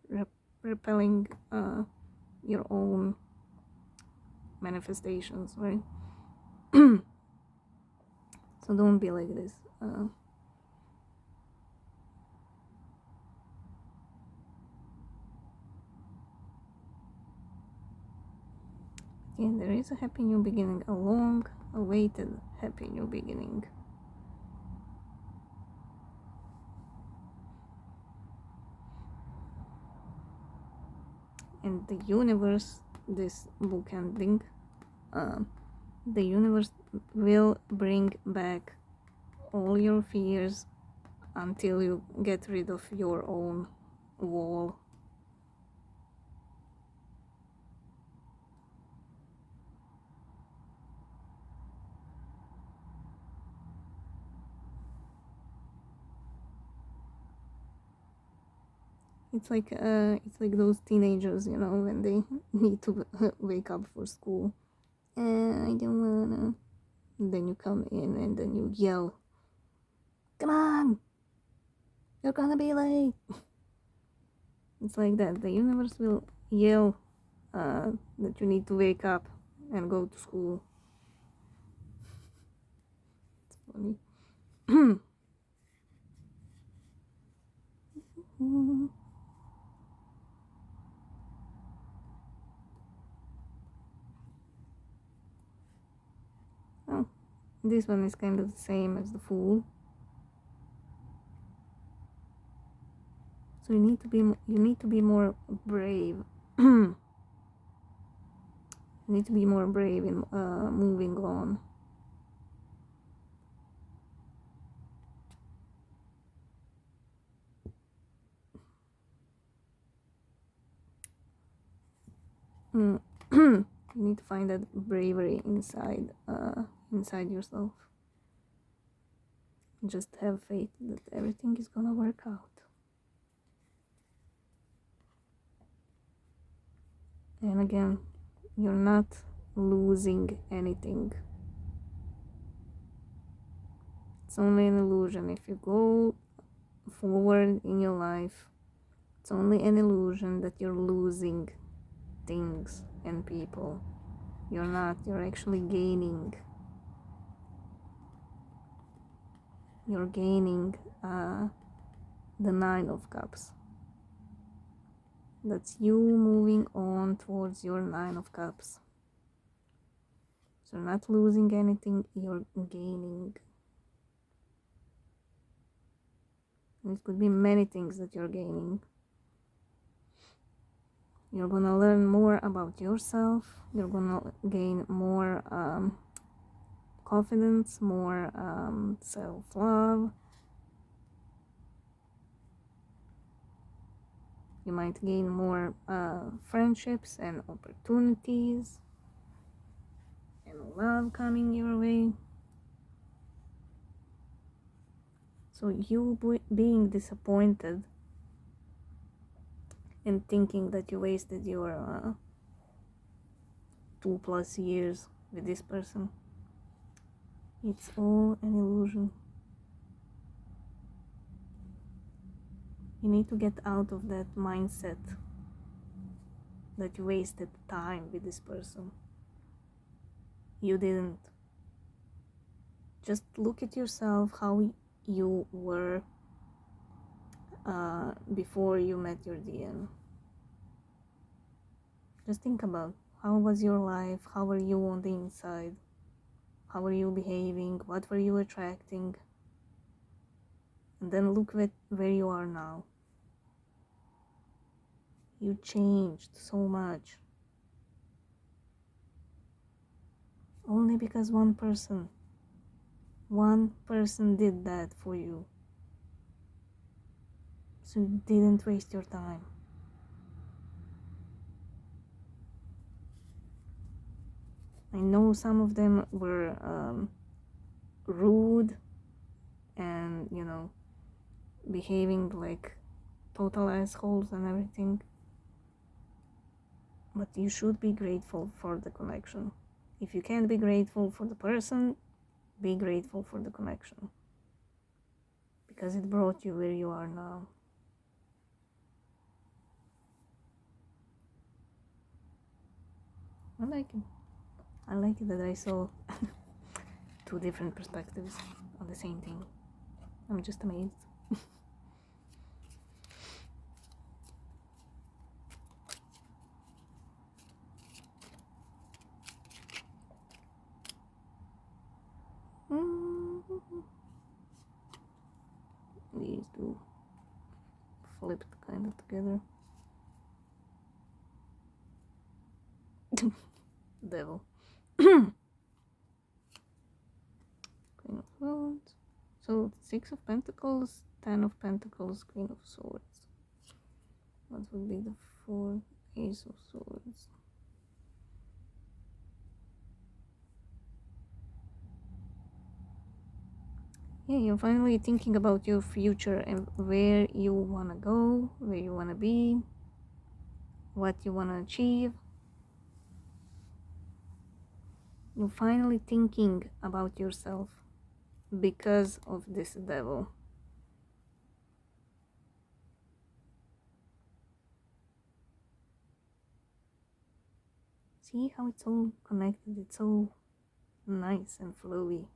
repelling your own manifestations, right? So don't be like this. Yeah, there is a happy new beginning, a long awaited happy new beginning. And the universe, this book ending, the universe will bring back all your fears until you get rid of your own wall. It's like those teenagers, you know, when they need to wake up for school. I don't wanna. And then you come in and then you yell, "Come on, you're gonna be late." It's like that. The universe will yell that you need to wake up and go to school. It's funny. Oh, this one is kind of the same as the Fool. So you need to be more brave. You need to be more brave in moving on. You need to find that bravery inside yourself. Just have faith that everything is gonna work out. And again, you're not losing anything. It's only an illusion. If you go forward in your life, it's only an illusion that you're losing things and people. You're not, you're actually gaining. You're gaining the Nine of Cups. That's you moving on towards your Nine of Cups. So you're not losing anything, you're gaining. And it could be many things that you're gaining. You're gonna learn more about yourself. You're gonna gain more confidence, more self-love. You might gain more friendships and opportunities and love coming your way. So you being disappointed and thinking that you wasted your 2+ years with this person, it's all an illusion. You need to get out of that mindset that you wasted time with this person. You didn't. Just look at yourself, how you were before you met your DM. Just think about how was your life, how were you on the inside, how were you behaving, what were you attracting, and then look at where you are now. You changed so much. Only because one person did that for you. So you didn't waste your time. I know some of them were rude and, you know, behaving like total assholes and everything. But you should be grateful for the connection. If you can't be grateful for the person, be grateful for the connection. Because it brought you where you are now. I like it. I like it that I saw two different perspectives on the same thing. I'm just amazed. These two flipped kind of together. Devil. Queen of Swords. So 6 of Pentacles, 10 of Pentacles, Queen of Swords. What would be the 4th? Ace of Swords. Yeah, you're finally thinking about your future and where you wanna go, where you wanna be, what you wanna achieve. You're finally thinking about yourself because of this devil. See how it's all connected? It's so nice and flowy.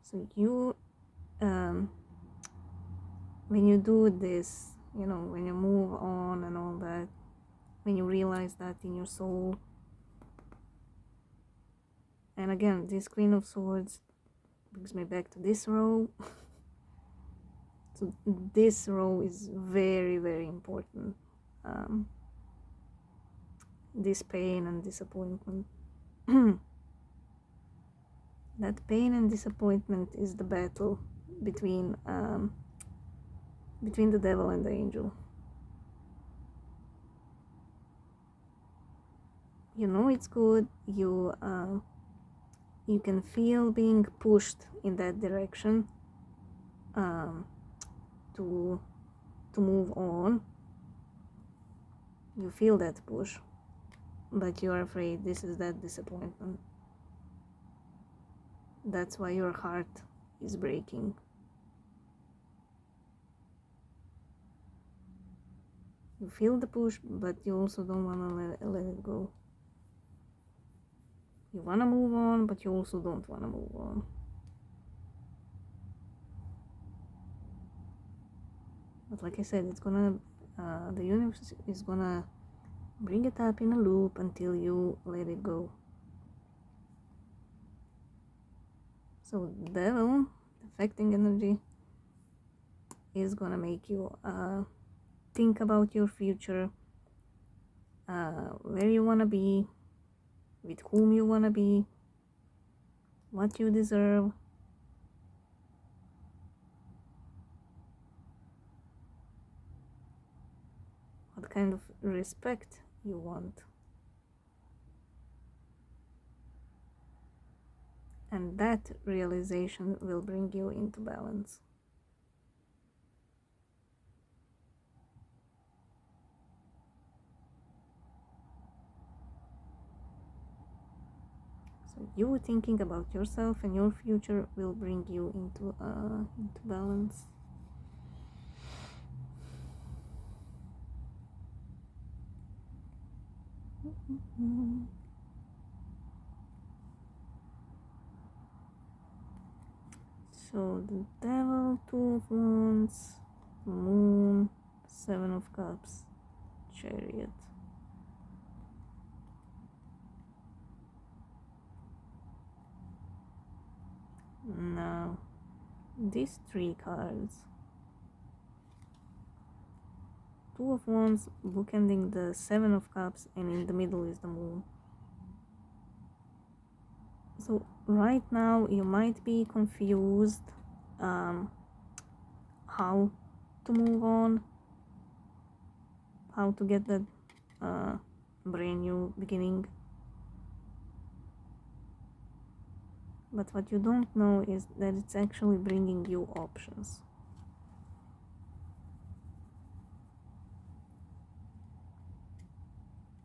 So you, when you do this, you know, when you move on and all that, when you realize that in your soul, and again, this Queen of Swords brings me back to this row. So this row is very, very important. This pain and disappointment. That pain and disappointment is the battle between the devil and the angel. You know it's good. You can feel being pushed in that direction to move on. You feel that push, but you're afraid this is that disappointment. That's why your heart is breaking. You feel the push, but you also don't want to let it go. You want to move on, but you also don't want to move on. But like I said, it's gonna, the universe is gonna bring it up in a loop until you let it go. So the devil, affecting energy, is gonna make you think about your future, where you wanna be, with whom you wanna be, what you deserve. What kind of respect you want. And that realization will bring you into balance. So you thinking about yourself and your future will bring you into balance. So the devil, 2 of Wands, Moon, 7 of Cups, Chariot. Now, these 3 cards. 2 of Wands bookending the 7 of Cups, and in the middle is the Moon. So right now you might be confused how to move on, how to get that brand new beginning. But what you don't know is that it's actually bringing you options.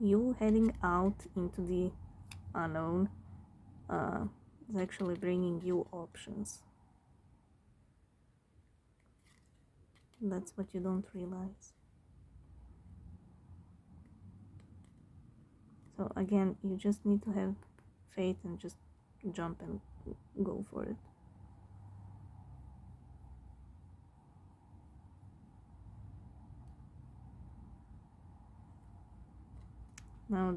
You heading out into the unknown is actually bringing you options. That's what you don't realize. So again, you just need to have faith and just jump and go for it. Now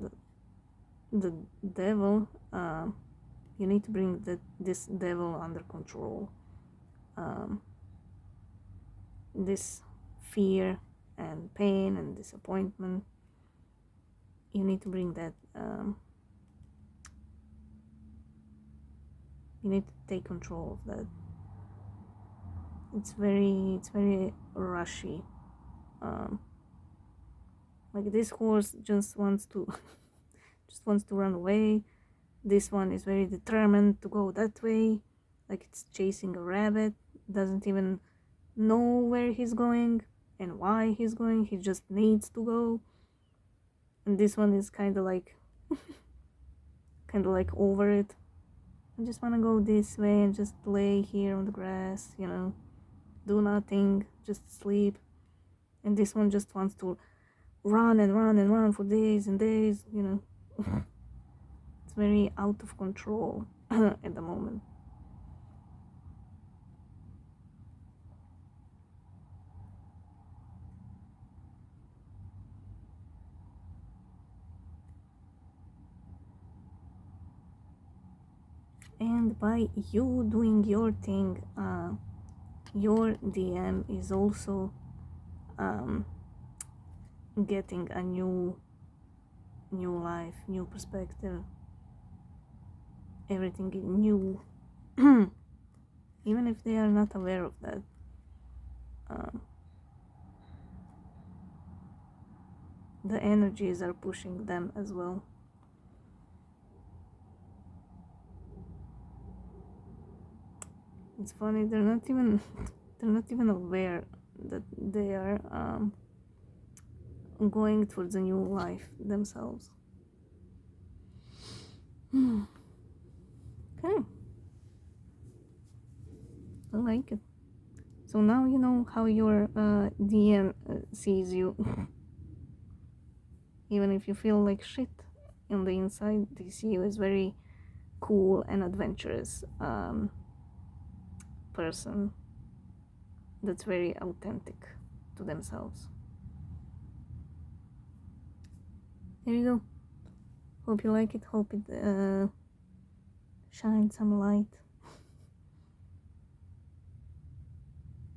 the devil, you need to bring this devil under control. This fear and pain and disappointment, you need to bring that, you need to take control of that. It's very rushy. Like this horse just wants to run away. This one is very determined to go that way, like it's chasing a rabbit. Doesn't even know where he's going and why he's going. He just needs to go. And this one is kind of like over it. I just want to go this way and just lay here on the grass, do nothing, just sleep. And this one just wants to run and run and run for days and days, It's very out of control at the moment. And by you doing your thing, your DM is also getting a new life, new perspective, everything new. Even if they are not aware of that, the energies are pushing them as well. It's funny, they're not even aware that they are going towards a new life themselves. Okay, I like it. So now you know how your DM sees you. Even if you feel like shit on the inside, they see you as very cool and adventurous person that's very authentic to themselves. There you go. Hope you like it. Hope it shines some light.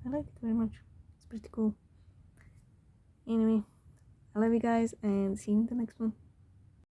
I like it very much. It's pretty cool. Anyway, I love you guys and see you in the next one.